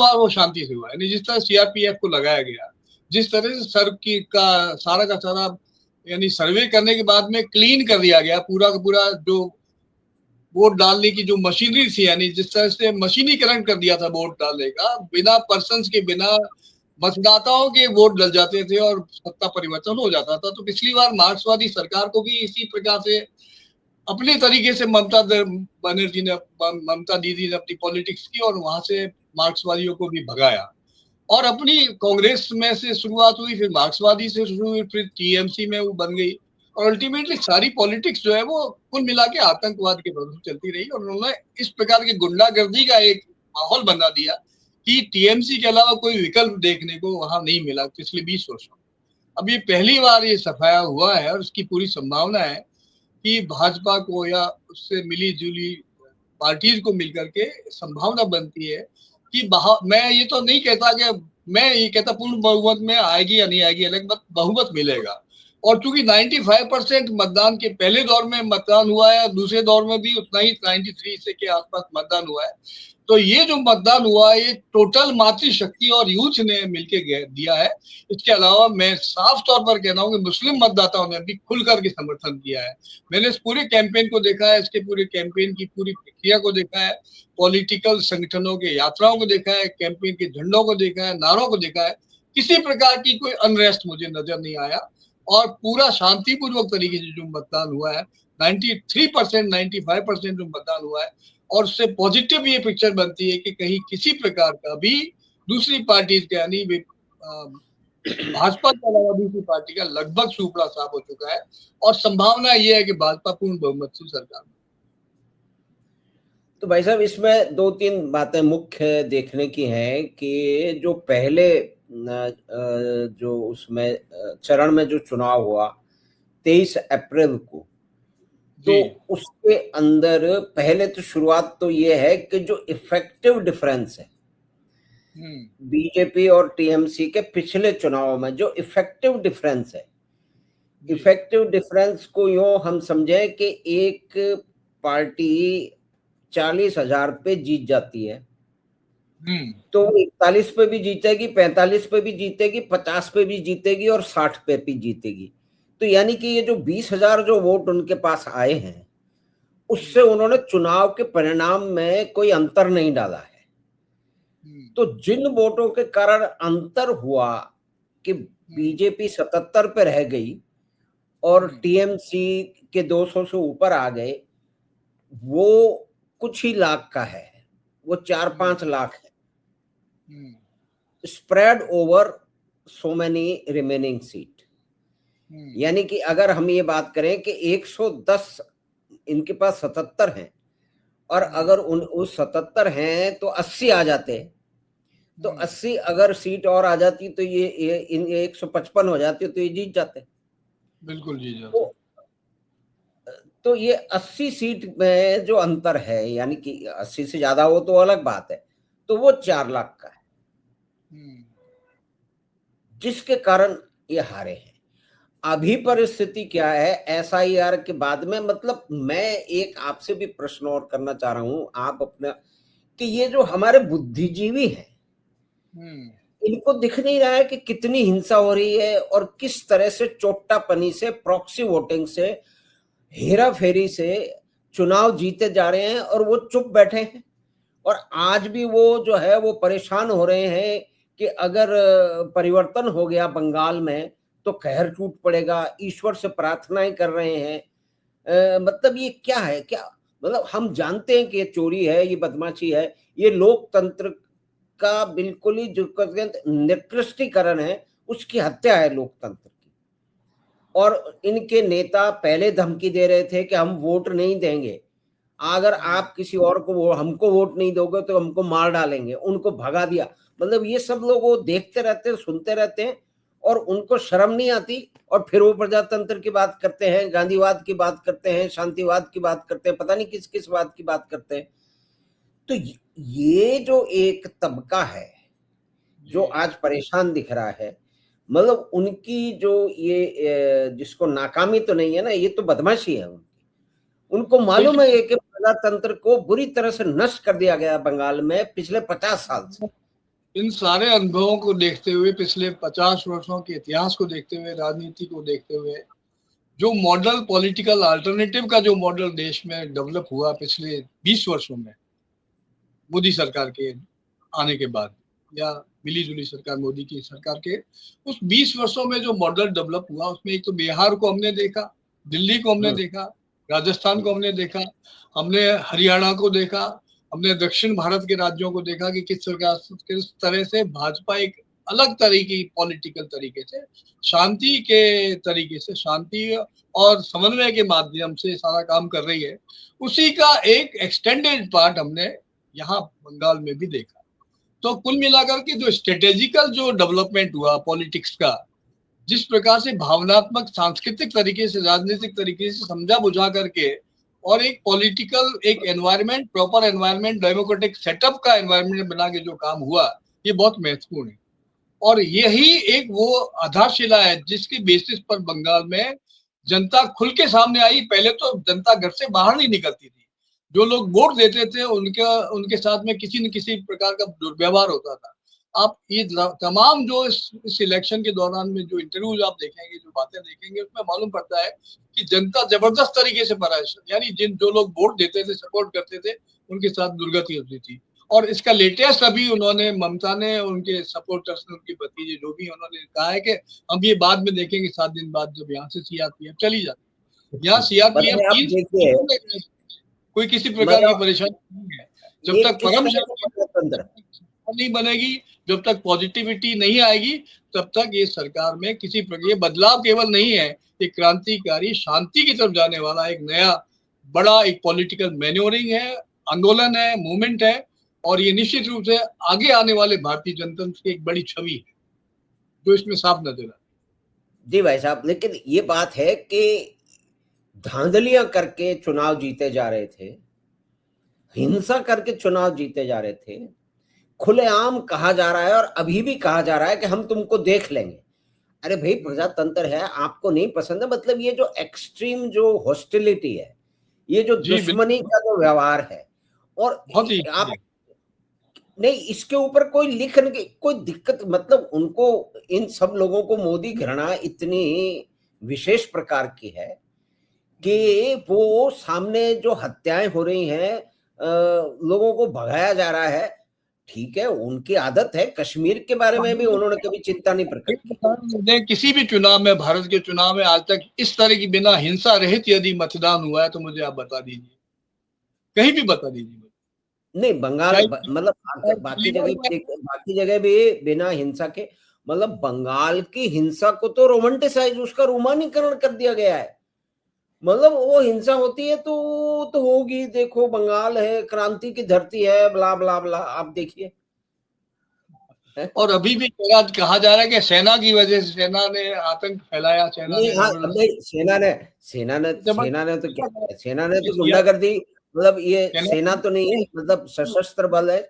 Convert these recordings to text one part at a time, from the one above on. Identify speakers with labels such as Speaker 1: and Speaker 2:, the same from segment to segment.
Speaker 1: बार वो शांति से हुआ, यानी जिस तरह सीआरपीएफ को लगाया गया, जिस तरह से सर की का सारा यानी सर्वे करने के बाद में क्लीन कर दिया गया पूरा का पूरा, जो वोट डालने की जो मशीनरी थी, यानी जिस तरह से मशीनीकरण कर दिया था वोट डालने का, बिना पर्सन्स के, बिना मतदाताओं के वोट डल जाते थे और सत्ता परिवर्तन हो जाता था। तो पिछली बार मार्क्सवादी सरकार को भी इसी प्रकार से अपने तरीके से ममता दीदी ने अपनी पॉलिटिक्स की और वहां से मार्क्सवादियों को भी भगाया। और अपनी कांग्रेस में से शुरुआत हुई, फिर मार्क्सवादी से शुरू हुई, फिर टीएमसी में वो बन गई, और अल्टीमेटली सारी पॉलिटिक्स जो है वो कुल मिला के आतंकवाद के भरोसे चलती रही। और उन्होंने इस प्रकार की गुंडागर्दी का एक माहौल बना दिया कि टीएमसी के अलावा कोई विकल्प देखने को वहां नहीं मिला पिछले 20 वर्षों में। अब ये पहली बार ये सफाया हुआ है और इसकी पूरी संभावना है कि भाजपा को या उससे मिली जुली पार्टीज को मिलकर के संभावना बनती है कि मैं ये तो नहीं कहता कि मैं ये कहता पूर्ण बहुमत में आएगी या नहीं आएगी, अलग बात, बहुमत मिलेगा। और चूंकि 95% मतदान के पहले दौर में मतदान हुआ है, दूसरे दौर में भी उतना ही 93 से के आसपास मतदान हुआ है, तो ये जो मतदान हुआ है ये टोटल मातृशक्ति और यूथ ने मिलकर दिया है। इसके अलावा मैं साफ तौर पर कह रहा हूँ कि मुस्लिम मतदाताओं ने भी खुल करके समर्थन किया है। मैंने इस पूरे कैंपेन को देखा है, इसके पूरे कैंपेन की पूरी प्रक्रिया को देखा है, पॉलिटिकल संगठनों के यात्राओं को देखा है, कैंपेन के झंडों को देखा है, नारों को देखा है। किसी प्रकार की कोई अनरेस्ट मुझे नजर नहीं आया और पूरा शांतिपूर्वक तरीके से जो मतदान हुआ है, 93% 95% जो मतदान हुआ है, और उससे पॉजिटिव ये पिक्चर बनती है कि कहीं किसी प्रकार का भी दूसरी पार्टी के, यानी भाजपा के अलावा दूसरी पार्टी का लगभग सुपड़ा साफ हो चुका है। और संभावना ये है कि भाजपा पूर्ण बहुमत से सरकार में।
Speaker 2: तो भाई साहब, इसमें 2-3 बातें मुख्य देखने की हैं कि जो पहले जो उसमें चरण में जो चुनाव हुआ 23 अप्रैल को, तो उसके अंदर पहले तो शुरुआत तो ये है कि जो इफेक्टिव डिफरेंस है बीजेपी और टीएमसी के पिछले चुनाव में, जो इफेक्टिव डिफरेंस है, इफेक्टिव डिफरेंस को यूं हम समझें कि एक पार्टी 40,000 पे जीत जाती है तो 41 पे भी जीतेगी, 45 पे भी जीतेगी, 50 पे भी जीतेगी और 60 पे भी जीतेगी। तो यानी कि ये जो 20,000 जो वोट उनके पास आए हैं, उससे उन्होंने चुनाव के परिणाम में कोई अंतर नहीं डाला है। तो जिन वोटों के कारण अंतर हुआ कि बीजेपी 77 पे रह गई और टीएमसी के 200 से ऊपर आ गए, वो कुछ ही लाख का है, वो 4-5 लाख है, spread over so many remaining seat. यानी कि अगर हम ये बात करें कि 110 इनके पास 77 हैं और अगर उस 77 हैं तो 80 आ जाते, तो 80 अगर सीट और आ जाती तो ये इन 155 हो जाती तो ये जीत जाते।
Speaker 1: बिल्कुल जीत जाते।
Speaker 2: तो ये 80 सीट में जो अंतर है, यानी कि 80 से ज्यादा हो तो अलग बात है, तो वो 4 लाख का है, जिसके कारण ये हारे हैं। अभी परिस्थिति क्या है एसआईआर के बाद में? मतलब मैं एक आपसे भी प्रश्न और करना चाह रहा हूं, आप अपना, कि ये जो हमारे बुद्धिजीवी हैं, इनको दिख नहीं रहा है कि कितनी हिंसा हो रही है और किस तरह से चोट्टापनी से, प्रॉक्सी वोटिंग से, हेरा फेरी से चुनाव जीते जा रहे हैं और वो चुप बैठे हैं। और आज भी वो जो है वो परेशान हो रहे हैं कि अगर परिवर्तन हो गया बंगाल में तो कहर टूट पड़ेगा, ईश्वर से प्रार्थनाएं कर रहे हैं। मतलब ये क्या है? क्या मतलब हम जानते हैं कि ये चोरी है, ये बदमाशी है, ये लोकतंत्र का बिल्कुल ही जो निकृष्टीकरण है, उसकी हत्या है लोकतंत्र की। और इनके नेता पहले धमकी दे रहे थे कि हम वोट नहीं देंगे, अगर आप किसी और को हमको वोट नहीं दोगे तो हमको मार डालेंगे, उनको भगा दिया। मतलब ये सब लोग वो देखते रहते हैं, सुनते रहते हैं और उनको शर्म नहीं आती, और फिर वो प्रजातंत्र की बात करते हैं, गांधीवाद की बात करते हैं, शांतिवाद की बात करते हैं, पता नहीं किस किस बात की बात करते हैं। तो ये जो एक तबका है जो आज परेशान दिख रहा है, मतलब उनकी जो ये जिसको नाकामी तो नहीं है ना, ये तो बदमाशी है उनकी। उनको मालूम है कि प्रजातंत्र को बुरी तरह से नष्ट कर दिया गया बंगाल में पिछले 50 साल से।
Speaker 1: इन सारे अनुभवों को देखते हुए, पिछले 50 वर्षों के इतिहास को देखते हुए, राजनीति को देखते हुए, जो मॉडल पॉलिटिकल अल्टरनेटिव का जो मॉडल देश में डेवलप हुआ पिछले 20 वर्षों में मोदी सरकार के आने के बाद, या मिली जुली सरकार मोदी की सरकार के उस 20 वर्षों में जो मॉडल डेवलप हुआ, उसमें एक तो बिहार को हमने देखा, दिल्ली को हमने देखा, राजस्थान को हमने देखा, हमने हरियाणा को देखा, हमने दक्षिण भारत के राज्यों को देखा कि किस तरह से भाजपा एक अलग तरह की पॉलिटिकल तरीके से, शांति के तरीके से, शांति और समन्वय के माध्यम से सारा काम कर रही है। उसी का एक एक्सटेंडेड पार्ट हमने यहाँ बंगाल में भी देखा। तो कुल मिलाकर के जो स्ट्रेटेजिकल जो डेवलपमेंट हुआ पॉलिटिक्स का, जिस प्रकार से भावनात्मक सांस्कृतिक तरीके से, राजनीतिक तरीके से समझा बुझा करके और एक पॉलिटिकल एक environment, proper environment, democratic setup का एनवायरनमेंट बना के जो काम हुआ, ये बहुत महत्वपूर्ण है। और यही एक वो आधारशिला है जिसके बेसिस पर बंगाल में जनता खुल के सामने आई। पहले तो जनता घर से बाहर नहीं निकलती थी, जो लोग वोट देते थे उनके साथ में किसी न किसी प्रकार का दुर्व्यवहार होता था। आप ये तमाम जो इस इलेक्शन के दौरान में जो इंटरव्यूज आप देखेंगे, जो बातें देखेंगे, उसमें मालूम पड़ता है कि जनता जबरदस्त तरीके से परेशान, यानी जो लोग वोट देते थे, सपोर्ट करते थे, उनके साथ दुर्गति होती थी। और इसका लेटेस्ट अभी उन्होंने, ममता ने, उनके सपोर्टर्स ने, उनके भतीजे जो भी, उन्होंने कहा है कि हम ये बाद में देखेंगे 7 दिन बाद जब यहाँ से सीआरपीएफ चली जाती है। यहाँ सीआरपीएफ कोई किसी प्रकार की परेशानी नहीं है। जब तक परम शांति नहीं बनेगी, जब तक पॉजिटिविटी नहीं आएगी, तब तक ये सरकार में किसी प्रकार, ये बदलाव केवल नहीं है, ये क्रांतिकारी शांति की तरफ जाने वाला एक नया बड़ा एक पॉलिटिकल मैन्योरिंग है, आंदोलन है, मूवमेंट है। और ये निश्चित रूप से आगे आने वाले भारतीय जनता की एक बड़ी छवि है जो इसमें साफ नजर आता है।
Speaker 2: जी भाई साहब, लेकिन ये बात है कि धांधलियां करके चुनाव जीते जा रहे थे, हिंसा करके चुनाव जीते जा रहे थे, खुलेआम कहा जा रहा है और अभी भी कहा जा रहा है कि हम तुमको देख लेंगे। अरे भाई, प्रजातंत्र है, आपको नहीं पसंद है, मतलब ये जो एक्सट्रीम जो हॉस्टिलिटी है, ये जो दुश्मनी का जो व्यवहार है, और आप नहीं, इसके ऊपर कोई लिखने की कोई दिक्कत, मतलब उनको, इन सब लोगों को मोदी घृणा इतनी विशेष प्रकार की है कि वो सामने जो हत्याएं हो रही हैं, लोगों को भगाया जा रहा है, ठीक है, उनकी आदत है। कश्मीर के बारे में भी उन्होंने कभी चिंता नहीं प्रकट की।
Speaker 1: किसी भी चुनाव में, भारत के चुनाव में आज तक इस तरह की बिना हिंसा रहित यदि मतदान हुआ है तो मुझे आप बता दीजिए, कहीं भी बता दीजिए।
Speaker 2: नहीं, बंगाल मतलब बाकी जगह भी बिना हिंसा के, मतलब बंगाल की हिंसा को तो रोमांटिसाइज, उसका रोमानीकरण कर दिया गया है। मतलब वो हिंसा होती है तो होगी, देखो बंगाल है, क्रांति की धरती है, ब्ला ब्ला ब्ला, आप देखिए।
Speaker 1: और अभी भी कहा जा रहा है कि सेना की वजह से, सेना ने आतंक फैलाया,
Speaker 2: सेना ने तो गुंडागर्दी, मतलब ये सेना तो नहीं है, मतलब सशस्त्र बल है,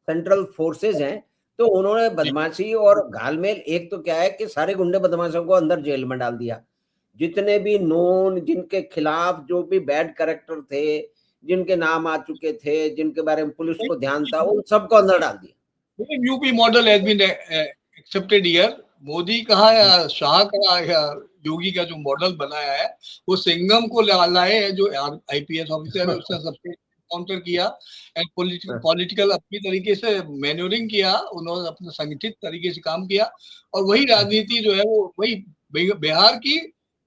Speaker 2: सेंट्रल फोर्सेज हैं, तो उन्होंने बदमाशी और घालमेल, एक तो क्या है कि सारे गुंडे बदमाशों को अंदर जेल में डाल दिया, जितने भी नोन, जिनके खिलाफ जो भी बैड कैरेक्टर थे, जिनके नाम आ चुके थे, जिनके बारे में पुलिस को ध्यान था, उन सबको अंदर डाल दिया।
Speaker 1: UP model has been accepted here. Modi कहा या शाह कहा या योगी का जो मॉडल बनाया है, वो सिंघम को लाए है, जो आईपीएस ऑफिसर है, उसने सबसे काउंटर किया एंड पॉलिटिकल अपनी तरीके से मैन्योरिंग किया, उन्होंने अपने संगठित तरीके से काम किया। और वही राजनीति जो है वो वही बिहार की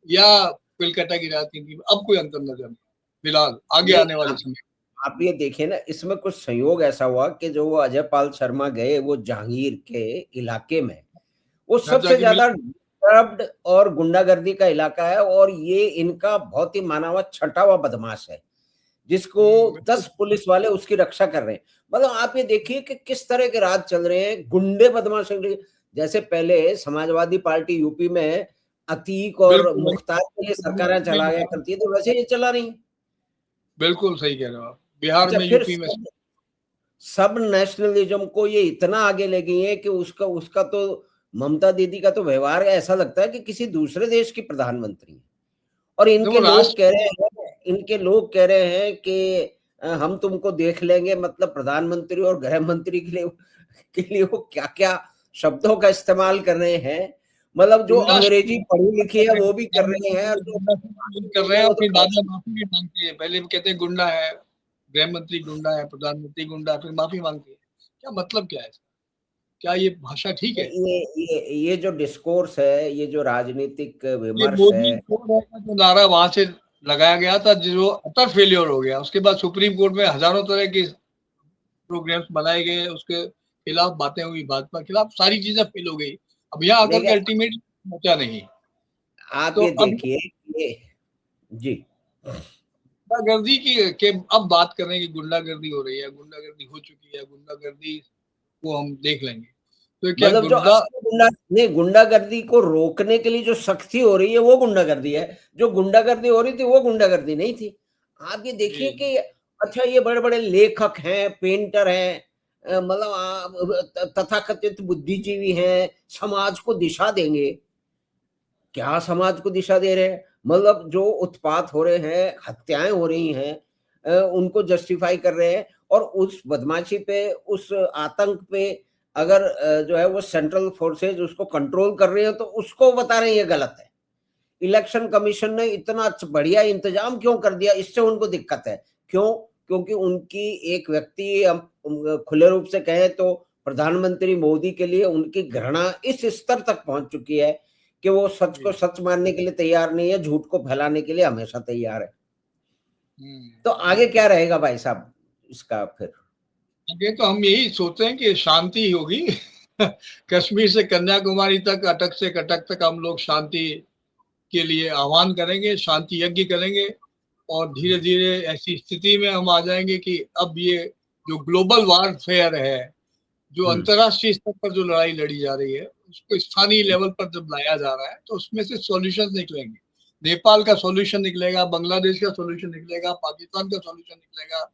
Speaker 1: या कोलकाता की राजनीति में अब कोई अंतर नजर नहीं फिलहाल आगे आने वाले समय।
Speaker 2: आप ये देखिए ना, इसमें कुछ संयोग ऐसा हुआ कि जो वो अजय पाल शर्मा गए वो जहांगीर के इलाके में, वो सबसे ज्यादा डिस्टर्ब्ड और गुंडागर्दी का इलाका है, और ये इनका बहुत ही माना हुआ छठा हुआ बदमाश है, जिसको 10 पुलिस वाले उसकी रक्षा कर रहे हैं। मतलब आप ये देखिए कि किस तरह के राज चल रहे हैं, गुंडे बदमाश। जैसे पहले समाजवादी पार्टी यूपी में अतीक और मुख्तार के लिए सरकारें चलाया करती है, तो वैसे ये चला रही।
Speaker 1: बिल्कुल सही कह रहे हो आप। बिहार में, यूपी में
Speaker 2: सब नेशनलिज्म को ये इतना आगे ले गई है कि उसका तो, ममता दीदी का तो व्यवहार ऐसा लगता है कि किसी दूसरे देश की प्रधानमंत्री है। और इनके लोग कह रहे हैं कि हम तुमको देख लेंगे, मतलब प्रधानमंत्री और गृह मंत्री के लिए के लिए वो क्या क्या शब्दों का इस्तेमाल कर रहे हैं, मतलब जो अंग्रेजी पढ़ी लिखी है वो भी कर रहे हैं,
Speaker 1: कर रहे हैं, और फिर बाद में माफी भी मांगते हैं। पहले कहते हैं गुंडा है, गृह मंत्री गुंडा है, प्रधानमंत्री गुंडा है, फिर माफी मांगते हैं। क्या मतलब क्या है? क्या ये भाषा ठीक है?
Speaker 2: ये जो डिस्कोर्स है, ये जो राजनीतिक
Speaker 1: ये
Speaker 2: विमर्श
Speaker 1: मोदी
Speaker 2: है,
Speaker 1: का जो नारा वहां से लगाया गया था, जो अटर फेलियर हो गया, उसके बाद सुप्रीम कोर्ट में हजारों तरह के प्रोग्राम्स बनाए गए, उसके खिलाफ बातें हुई, भाजपा के खिलाफ, सारी चीजें फेल हो गई। अब यहाँ आकर के अल्टीमेटली बचा नहीं।
Speaker 2: आप
Speaker 1: तो
Speaker 2: ये
Speaker 1: अब
Speaker 2: देखिए ये जी
Speaker 1: गुंडागर्दी की के अब बात कर रहे हैं कि गुंडागर्दी हो रही है, गुंडागर्दी हो चुकी है, गुंडागर्दी को हम देख लेंगे। तो क्या
Speaker 2: मतलब जो
Speaker 1: गुंडा
Speaker 2: नहीं, गुंडागर्दी को रोकने के लिए जो सख्ती हो रही है वो गुंडागर्दी है, जो गुंडागर्दी हो रही थी वो गुंडागर्दी नहीं थी। आप ये देखिए कि अच्छा ये बड़े बड़े लेखक हैं, पेंटर हैं, मतलब तथाकथित बुद्धिजीवी हैं, समाज को दिशा देंगे। क्या समाज को दिशा दे रहे हैं? मतलब जो उत्पात हो रहे हैं, हत्याएं हो रही हैं, उनको जस्टिफाई कर रहे हैं, और उस बदमाशी पे, उस आतंक पे अगर जो है वो सेंट्रल फोर्सेज उसको कंट्रोल कर रही है, तो उसको बता रहे हैं ये गलत है। इलेक्शन कमीशन ने इतना बढ़िया इंतजाम क्यों कर दिया, इससे उनको दिक्कत है। क्यों? क्योंकि उनकी एक व्यक्ति, हम खुले रूप से कहें तो प्रधानमंत्री मोदी के लिए उनकी घृणा इस स्तर तक पहुंच चुकी है कि वो सच को सच मानने के लिए तैयार नहीं है, झूठ को फैलाने के लिए हमेशा तैयार है। तो आगे क्या रहेगा भाई साहब इसका फिर?
Speaker 1: आगे तो हम यही सोचते हैं कि शांति होगी। कश्मीर से कन्याकुमारी तक, अटक से कटक तक हम लोग शांति के लिए आह्वान करेंगे, शांति यज्ञ करेंगे, और धीरे धीरे ऐसी स्थिति में हम आ जाएंगे कि अब ये जो ग्लोबल वारफेयर है, जो अंतरराष्ट्रीय स्तर पर जो लड़ाई लड़ी जा रही है, उसको स्थानीय लेवल पर जब लाया जा रहा है, तो उसमें से सॉल्यूशंस निकलेंगे। नेपाल का सॉल्यूशन निकलेगा, बांग्लादेश का सॉल्यूशन निकलेगा, पाकिस्तान का सॉल्यूशन निकलेगा,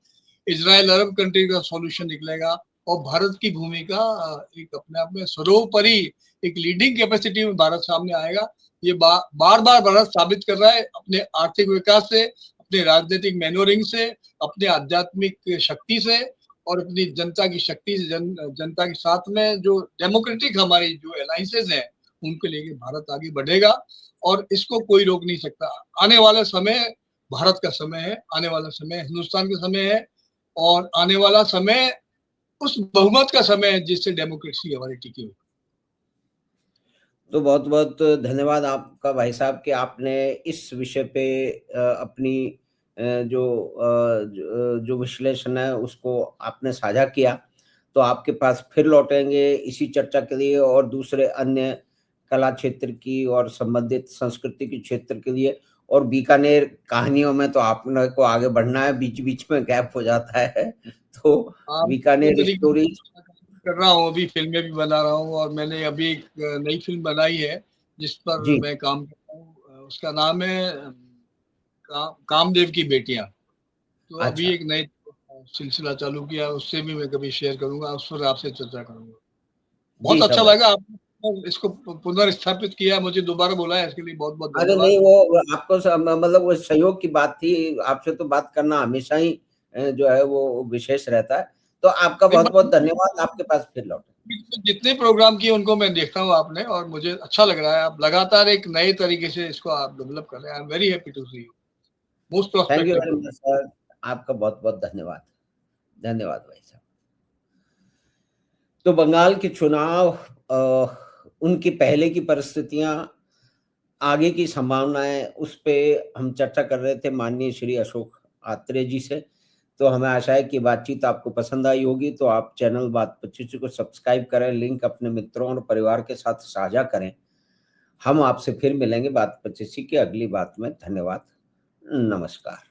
Speaker 1: इजराइल अरब कंट्री का सॉल्यूशन निकलेगा, और भारत की भूमिका एक अपने आप में सर्वोपरि एक लीडिंग कैपेसिटी में भारत सामने आएगा। ये बार बार भारत साबित कर रहा है अपने आर्थिक विकास से, अपने राजनीतिक मैनोरिंग से, अपने आध्यात्मिक शक्ति से, और अपनी जनता की शक्ति से, जनता के साथ में जो डेमोक्रेटिक हमारी जो अलायंसेज हैं, उनके लेके भारत आगे बढ़ेगा, और इसको कोई रोक नहीं सकता। आने वाला समय भारत का समय है, आने वाला समय हिंदुस्तान का समय है, और आने वाला समय उस बहुमत का समय है जिससे डेमोक्रेसी हमारी टिकी हुई।
Speaker 2: तो बहुत बहुत धन्यवाद आपका भाई साहब कि आपने इस विषय पे अपनी जो विश्लेषण है उसको आपने साझा किया। तो आपके पास फिर लौटेंगे इसी चर्चा के लिए, और दूसरे अन्य कला क्षेत्र की और संबंधित संस्कृति के क्षेत्र के लिए। और बीकानेर कहानियों में तो आपने को आगे बढ़ना है, बीच बीच में गैप हो जाता है, तो बीकानेर स्टोरी
Speaker 1: कर रहा हूँ, अभी फिल्में भी बना रहा हूँ, और मैंने अभी एक नई फिल्म बनाई है जिस पर मैं काम कर रहा हूँ। उसका नाम है कामदेव की बेटियां। तो अभी एक नई सिलसिला चालू किया, उससे भी मैं कभी शेयर करूंगा, उस पर आपसे चर्चा करूंगा। बहुत अच्छा लगा आपने इसको पुनर्स्थापित किया, मुझे दोबारा बुलाया, इसके लिए बहुत बहुत धन्यवाद।
Speaker 2: अरे नहीं, वो आपको मतलब वो सहयोग की बात थी, आपसे तो बात करना हमेशा ही जो है वो विशेष रहता है। तो आपका बहुत बहुत धन्यवाद, आपके पास फिर लौटे।
Speaker 1: जितने प्रोग्राम किए उनको मैं देखता हूँ आपने, और मुझे अच्छा लग रहा है, आप लगातार एक नए तरीके से इसको आप डेवलप कर रहे हैं। I am very happy to see you. Most
Speaker 2: thank you
Speaker 1: prospective
Speaker 2: very much sir, आपका बहुत बहुत धन्यवाद। धन्यवाद भाई साहब। तो बंगाल के चुनाव, उनकी पहले की परिस्थितियां, आगे की संभावनाएं, उस पे हम चर्चा कर रहे थे माननीय श्री अशोक आत्रेय जी से। तो हमें आशा है कि बातचीत आपको पसंद आई होगी। तो आप चैनल बात 25 को सब्सक्राइब करें, लिंक अपने मित्रों और परिवार के साथ साझा करें। हम आपसे फिर मिलेंगे बात 25 की अगली बात में। धन्यवाद, नमस्कार।